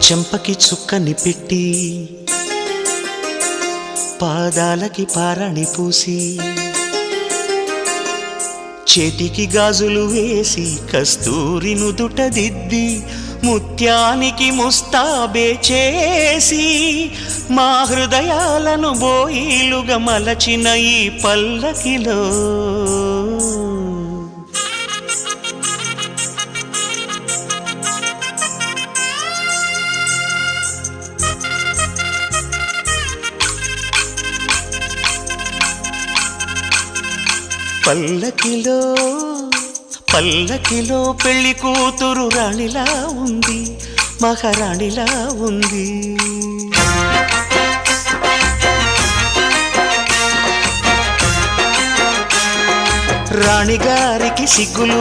చెంపకి చుక్కని పెట్టి పాదాలకి పారాణి పూసి చేతికి గాజులు వేసి కస్తూరి నుదుట దిద్ది ముత్యానికి ముస్తాబే చేసి మా హృదయాలను బోయిలుగా మలచిన ఈ పల్లకిలో పల్లకిలో పల్లకిలో పెళ్లి కూతురు రాణిలా ఉంది, మహారాణిలా ఉంది. రాణిగారికి సిగ్గులు